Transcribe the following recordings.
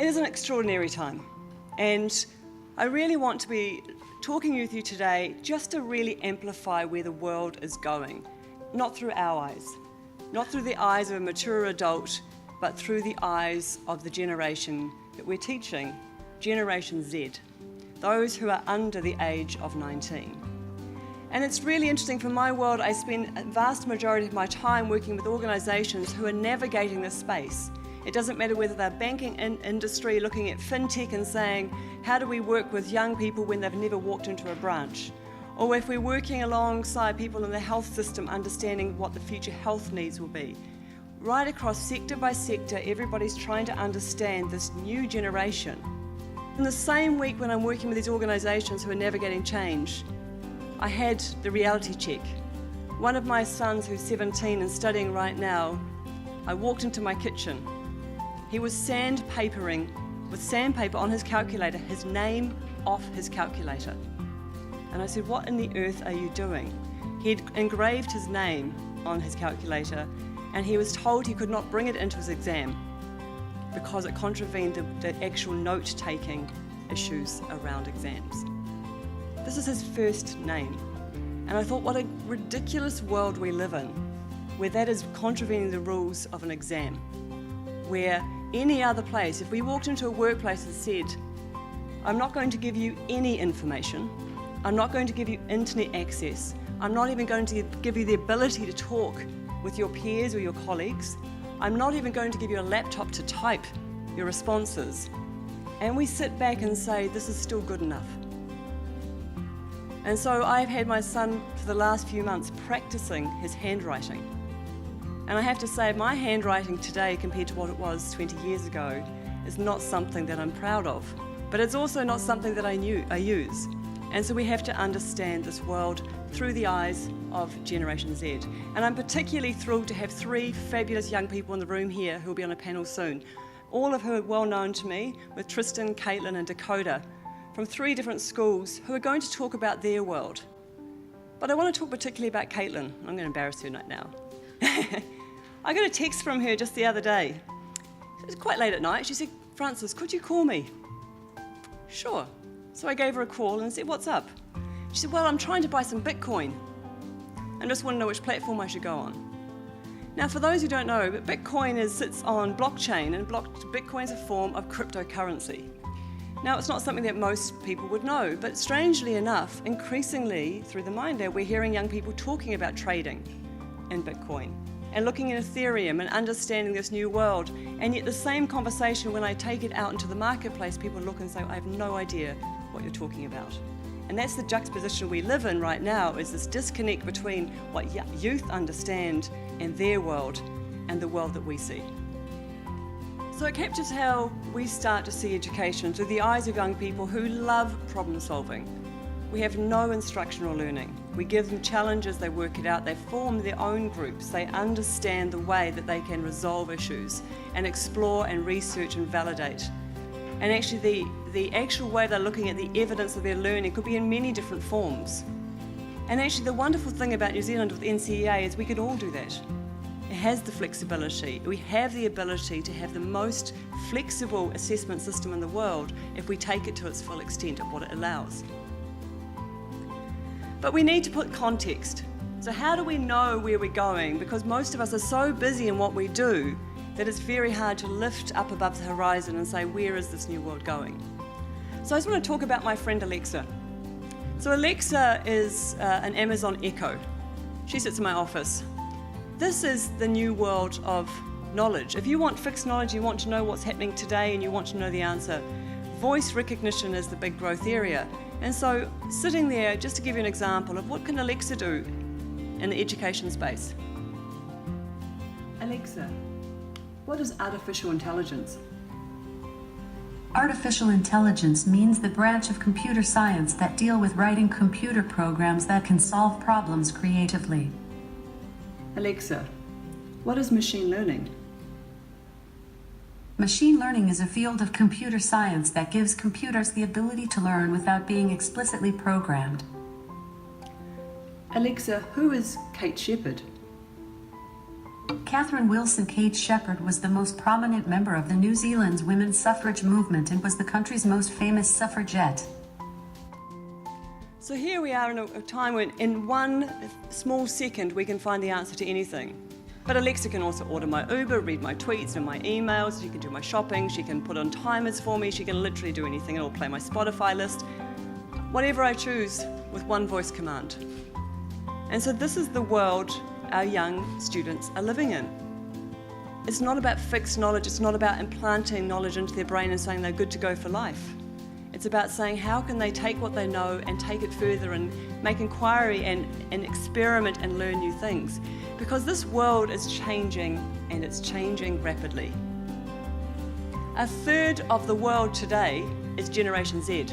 It is an extraordinary time, and I really want to be talking with you today just to really amplify where the world is going, not through our eyes, not through the eyes of a mature adult, but through the eyes of the generation that we're teaching, Generation Z, those who are under the age of 19. And it's really interesting. For my world, I spend a vast majority of my time working with organisations who are navigating this space. It doesn't matter whether they're banking industry, looking at fintech and saying, how do we work with young people when they've never walked into a branch? Or if we're working alongside people in the health system, understanding what the future health needs will be. Right across sector by sector, everybody's trying to understand this new generation. In the same week when I'm working with these organisations who are navigating change, I had the reality check. One of my sons, who's 17 and studying right now, I walked into my kitchen. He was sandpapering with sandpaper on his calculator, his name off his calculator. And I said, what in the earth are you doing? He'd engraved his name on his calculator, and he was told he could not bring it into his exam because it contravened the actual note-taking issues around exams. This is his first name. And I thought, what a ridiculous world we live in, where that is contravening the rules of an exam, where any other place, if we walked into a workplace and said, I'm not going to give you any information, I'm not going to give you internet access, I'm not even going to give you the ability to talk with your peers or your colleagues, I'm not even going to give you a laptop to type your responses, and we sit back and say, this is still good enough. And so I've had my son for the last few months practicing his handwriting. And I have to say, my handwriting today compared to what it was 20 years ago is not something that I'm proud of, but it's also not something that I use. And so we have to understand this world through the eyes of Generation Z. And I'm particularly thrilled to have three fabulous young people in the room here who will be on a panel soon, all of whom are well known to me, with Tristan, Caitlin and Dakota, from three different schools who are going to talk about their world. But I want to talk particularly about Caitlin. I'm going to embarrass her right now. I got a text from her just the other day. It was quite late at night. She said, Frances, could you call me? Sure. So I gave her a call and said, what's up? She said, well, I'm trying to buy some Bitcoin. I just want to know which platform I should go on. Now, for those who don't know, Bitcoin sits on blockchain, and Bitcoin is a form of cryptocurrency. Now, it's not something that most people would know, but strangely enough, increasingly through the Mind Lab, we're hearing young people talking about trading in Bitcoin and looking at Ethereum and understanding this new world. And yet the same conversation, when I take it out into the marketplace, people look and say, I have no idea what you're talking about. And that's the juxtaposition we live in right now, is this disconnect between what youth understand and their world and the world that we see. So it captures how we start to see education through the eyes of young people who love problem solving. We have no instructional learning. We give them challenges, they work it out, they form their own groups, they understand the way that they can resolve issues and explore and research and validate. And actually the actual way they're looking at the evidence of their learning could be in many different forms. And actually the wonderful thing about New Zealand with NCEA is we could all do that. It has the flexibility. We have the ability to have the most flexible assessment system in the world if we take it to its full extent of what it allows. But we need to put context. So how do we know where we're going? Because most of us are so busy in what we do that it's very hard to lift up above the horizon and say, where is this new world going? So I just want to talk about my friend Alexa. So Alexa is an Amazon Echo. She sits in my office. This is the new world of knowledge. If you want fixed knowledge, you want to know what's happening today and you want to know the answer, voice recognition is the big growth area. And so sitting there, just to give you an example of what can Alexa do in the education space. Alexa, what is artificial intelligence? Artificial intelligence means the branch of computer science that deal with writing computer programs that can solve problems creatively. Alexa, what is machine learning? Machine learning is a field of computer science that gives computers the ability to learn without being explicitly programmed. Alexa, who is Kate Shepherd? Catherine Wilson Kate Shepherd was the most prominent member of the New Zealand's women's suffrage movement and was the country's most famous suffragette. So here we are in a time when in one small second we can find the answer to anything. But Alexa can also order my Uber, read my tweets and my emails, she can do my shopping, she can put on timers for me, she can literally do anything, it'll play my Spotify list, whatever I choose with one voice command. And so this is the world our young students are living in. It's not about fixed knowledge, it's not about implanting knowledge into their brain and saying they're good to go for life. It's about saying how can they take what they know and take it further and make inquiry and experiment and learn new things. Because this world is changing and it's changing rapidly. A third of the world today is Generation Z.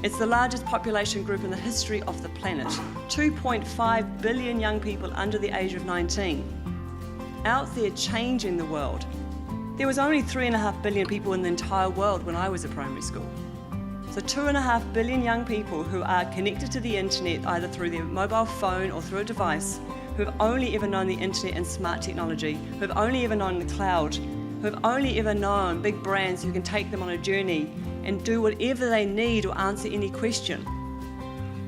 It's the largest population group in the history of the planet. 2.5 billion young people under the age of 19. Out there changing the world. There was only 3.5 billion people in the entire world when I was at primary school. So 2.5 billion young people who are connected to the internet either through their mobile phone or through a device, who have only ever known the internet and smart technology, who have only ever known the cloud, who have only ever known big brands who can take them on a journey and do whatever they need or answer any question.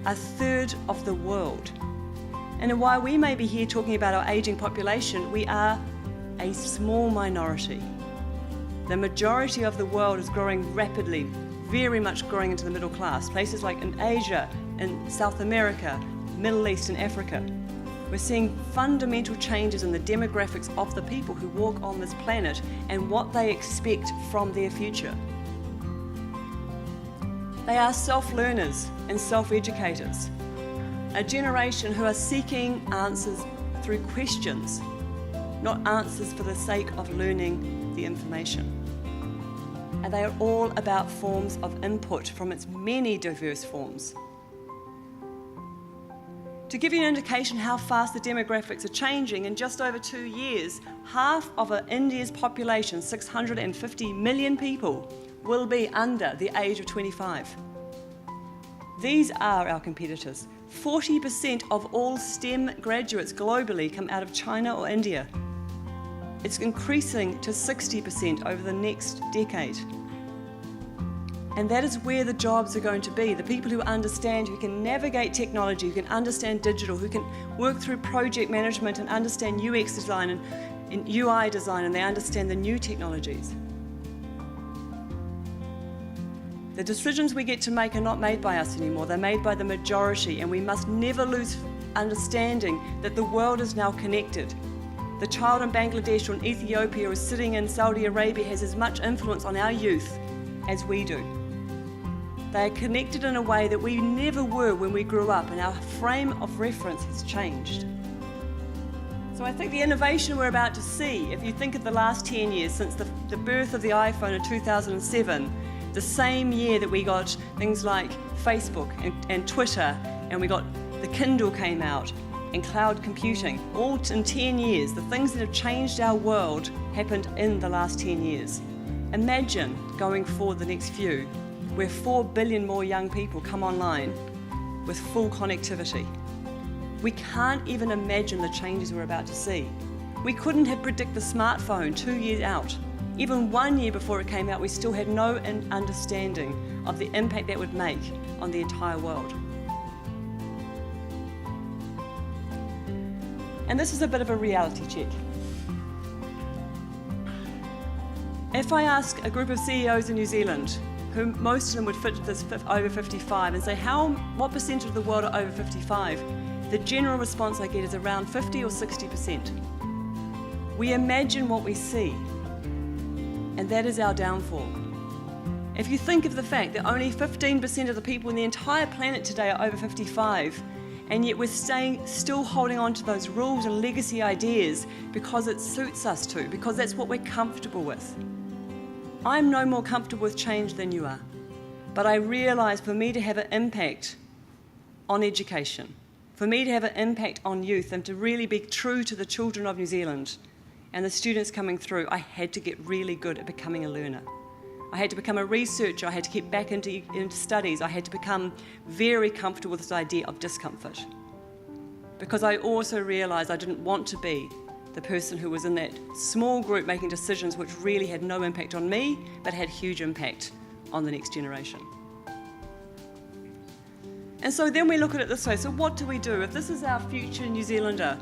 A third of the world. And while we may be here talking about our aging population, we are a small minority. The majority of the world is growing rapidly, very much growing into the middle class. Places like in Asia, in South America, Middle East and Africa. We're seeing fundamental changes in the demographics of the people who walk on this planet and what they expect from their future. They are self-learners and self-educators, a generation who are seeking answers through questions, not answers for the sake of learning the information. And they are all about forms of input from its many diverse forms. To give you an indication how fast the demographics are changing, in just over 2 years, half of India's population, 650 million people, will be under the age of 25. These are our competitors. 40% of all STEM graduates globally come out of China or India. It's increasing to 60% over the next decade. And that is where the jobs are going to be. The people who understand, who can navigate technology, who can understand digital, who can work through project management and understand UX design and UI design, and they understand the new technologies. The decisions we get to make are not made by us anymore, they're made by the majority, and we must never lose understanding that the world is now connected. The child in Bangladesh or in Ethiopia or sitting in Saudi Arabia has as much influence on our youth as we do. They are connected in a way that we never were when we grew up, and our frame of reference has changed. So I think the innovation we're about to see, if you think of the last 10 years since the birth of the iPhone in 2007, the same year that we got things like Facebook and Twitter, and we got the Kindle came out, and cloud computing, all in 10 years. The things that have changed our world happened in the last 10 years. Imagine going forward the next few, where 4 billion more young people come online with full connectivity. We can't even imagine the changes we're about to see. We couldn't have predicted the smartphone 2 years out. Even 1 year before it came out, we still had no understanding of the impact that would make on the entire world. And this is a bit of a reality check. If I ask a group of CEOs in New Zealand, who most of them would fit this over 55, and say what percentage of the world are over 55, the general response I get is around 50 or 60%. We imagine what we see, and that is our downfall. If you think of the fact that only 15% of the people in the entire planet today are over 55, and yet we're still holding on to those rules and legacy ideas because it suits us to, because that's what we're comfortable with. I'm no more comfortable with change than you are, but I realise for me to have an impact on education, for me to have an impact on youth and to really be true to the children of New Zealand and the students coming through, I had to get really good at becoming a learner. I had to become a researcher, I had to get back into studies, I had to become very comfortable with this idea of discomfort. Because I also realised I didn't want to be the person who was in that small group making decisions which really had no impact on me, but had huge impact on the next generation. And so then we look at it this way, so what do we do? If this is our future New Zealander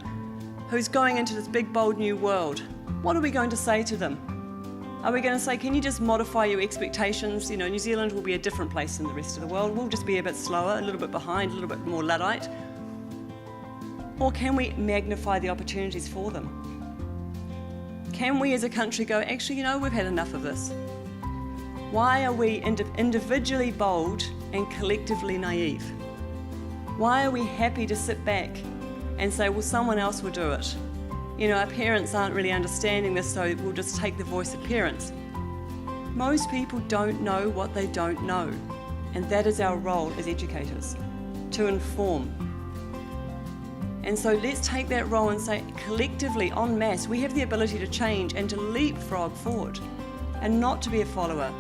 who's going into this big, bold new world, what are we going to say to them? Are we going to say, can you just modify your expectations? You know, New Zealand will be a different place than the rest of the world. We'll just be a bit slower, a little bit behind, a little bit more Luddite. Or can we magnify the opportunities for them? Can we as a country go, actually, you know, we've had enough of this. Why are we individually bold and collectively naive? Why are we happy to sit back and say, well, someone else will do it? You know, our parents aren't really understanding this, so we'll just take the voice of parents. Most people don't know what they don't know, and that is our role as educators, to inform. And so let's take that role and say, collectively, en masse, we have the ability to change and to leapfrog forward, and not to be a follower.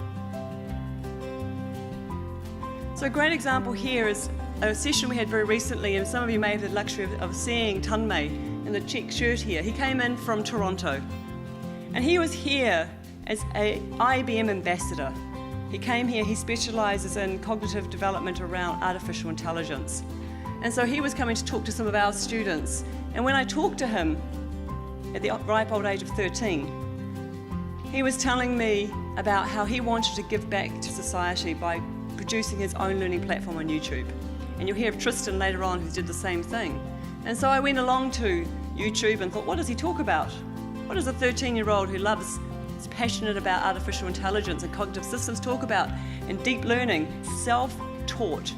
So a great example here is a session we had very recently, and some of you may have the luxury of seeing Tunmei in the check shirt here. He came in from Toronto, and he was here as an IBM ambassador. He came here, he specialises in cognitive development around artificial intelligence. And so he was coming to talk to some of our students. And when I talked to him at the ripe old age of 13, he was telling me about how he wanted to give back to society by producing his own learning platform on YouTube. And you'll hear of Tristan later on who did the same thing. And so I went along to YouTube and thought, what does he talk about? What does a 13-year-old who is passionate about artificial intelligence and cognitive systems talk about? And deep learning, self-taught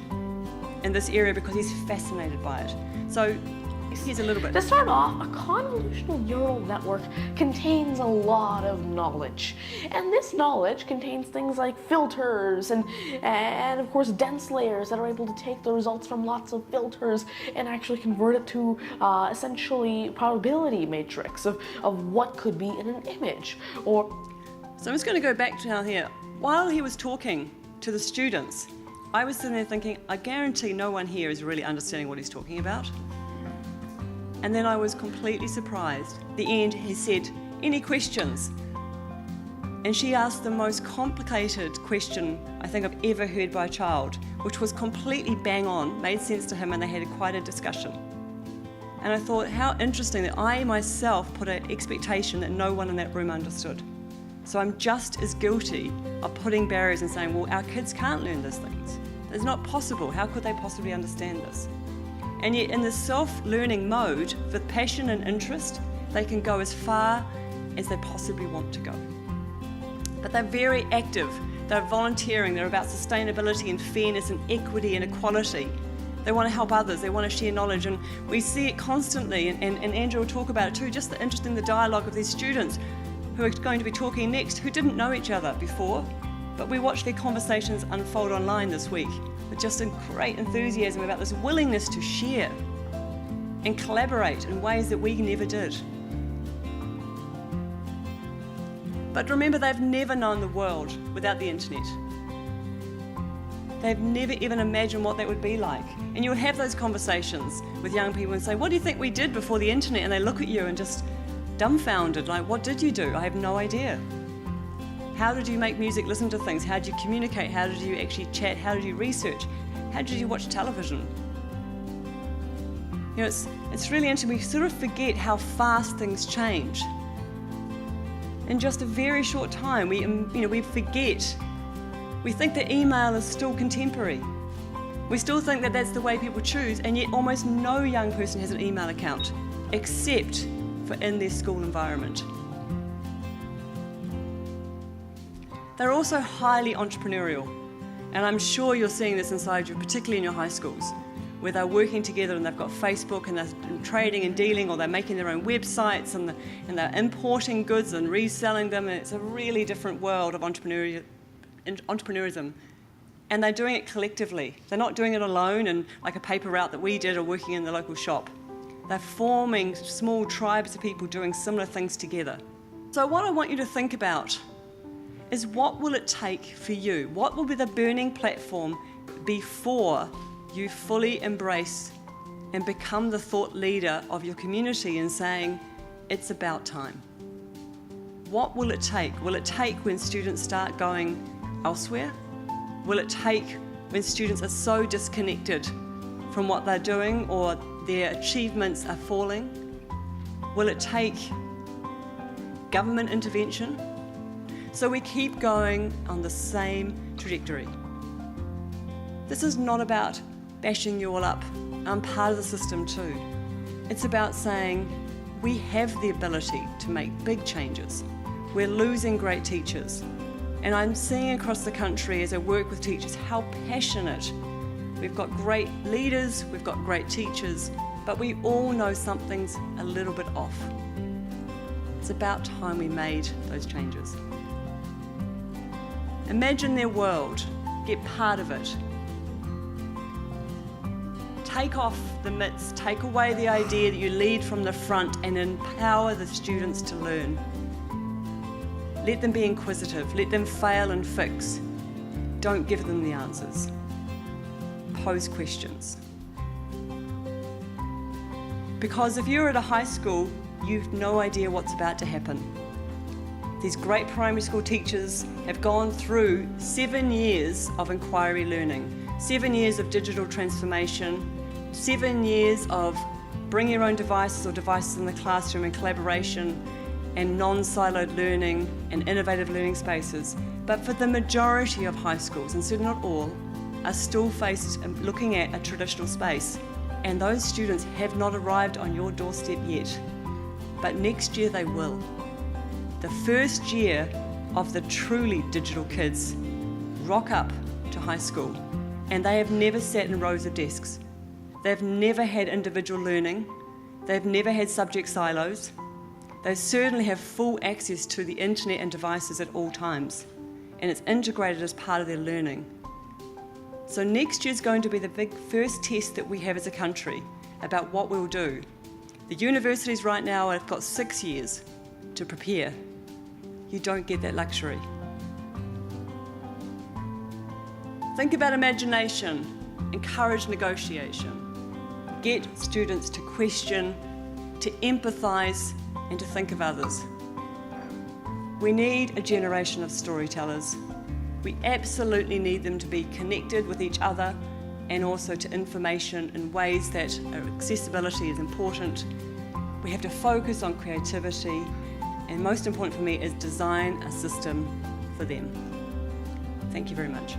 in this area because he's fascinated by it. So here's a little bit. To start off, a convolutional neural network contains a lot of knowledge. And this knowledge contains things like filters and of course dense layers that are able to take the results from lots of filters and actually convert it to essentially probability matrix of what could be in an image. So I'm just going to go back to down here. While he was talking to the students, I was sitting there thinking, I guarantee no one here is really understanding what he's talking about. And then I was completely surprised. At the end, he said, any questions? And she asked the most complicated question I think I've ever heard by a child, which was completely bang on, made sense to him, and they had quite a discussion. And I thought, how interesting that I myself put an expectation that no one in that room understood. So I'm just as guilty of putting barriers and saying, well, our kids can't learn these things. It's not possible. How could they possibly understand this? And yet in the self-learning mode, with passion and interest, they can go as far as they possibly want to go. But they're very active, they're volunteering, they're about sustainability and fairness and equity and equality. They want to help others, they want to share knowledge, and we see it constantly, and Andrew will talk about it too, just the interest in the dialogue of these students who are going to be talking next, who didn't know each other before, but we watched their conversations unfold online this week with just a great enthusiasm about this willingness to share and collaborate in ways that we never did. But remember, they've never known the world without the internet. They've never even imagined what that would be like. And you would have those conversations with young people and say, what do you think we did before the internet? And they look at you and just dumbfounded, like, what did you do? I have no idea. How did you make music, listen to things? How did you communicate? How did you actually chat? How did you research? How did you watch television? You know, it's really interesting. We sort of forget how fast things change. In just a very short time, we forget. We think that email is still contemporary. We still think that that's the way people choose, and yet almost no young person has an email account, except for in their school environment. They're also highly entrepreneurial, and I'm sure you're seeing this inside you, particularly in your high schools, where they're working together and they've got Facebook and they're trading and dealing, or they're making their own websites and they're importing goods and reselling them, and it's a really different world of entrepreneurism. And they're doing it collectively. They're not doing it alone and like a paper route that we did or working in the local shop. They're forming small tribes of people doing similar things together. So what I want you to think about is, what will it take for you? What will be the burning platform before you fully embrace and become the thought leader of your community and saying, It's about time. What will it take? Will it take when students start going elsewhere? Will it take when students are so disconnected from what they're doing or their achievements are falling? Will it take government intervention? So we keep going on the same trajectory. This is not about bashing you all up. I'm part of the system too. It's about saying we have the ability to make big changes. We're losing great teachers. And I'm seeing across the country as I work with teachers how passionate. We've got great leaders, we've got great teachers, but we all know something's a little bit off. It's about time we made those changes. Imagine their world, get part of it. Take off the myths, take away the idea that you lead from the front and empower the students to learn. Let them be inquisitive, let them fail and fix. Don't give them the answers. Pose questions. Because if you're at a high school, you've no idea what's about to happen. These great primary school teachers have gone through 7 years of inquiry learning, 7 years of digital transformation, 7 years of bring your own devices or devices in the classroom and collaboration and non-siloed learning and innovative learning spaces. But for the majority of high schools, and certainly not all, are still looking at a traditional space. And those students have not arrived on your doorstep yet. But next year they will. The first year of the truly digital kids rock up to high school, and they have never sat in rows of desks. They've never had individual learning. They've never had subject silos. They certainly have full access to the internet and devices at all times, and it's integrated as part of their learning. So next year's going to be the big first test that we have as a country about what we'll do. The universities right now have got 6 years to prepare. You don't get that luxury. Think about imagination, encourage negotiation. Get students to question, to empathise, and to think of others. We need a generation of storytellers. We absolutely need them to be connected with each other and also to information in ways that accessibility is important. We have to focus on creativity, and most important for me is design a system for them. Thank you very much.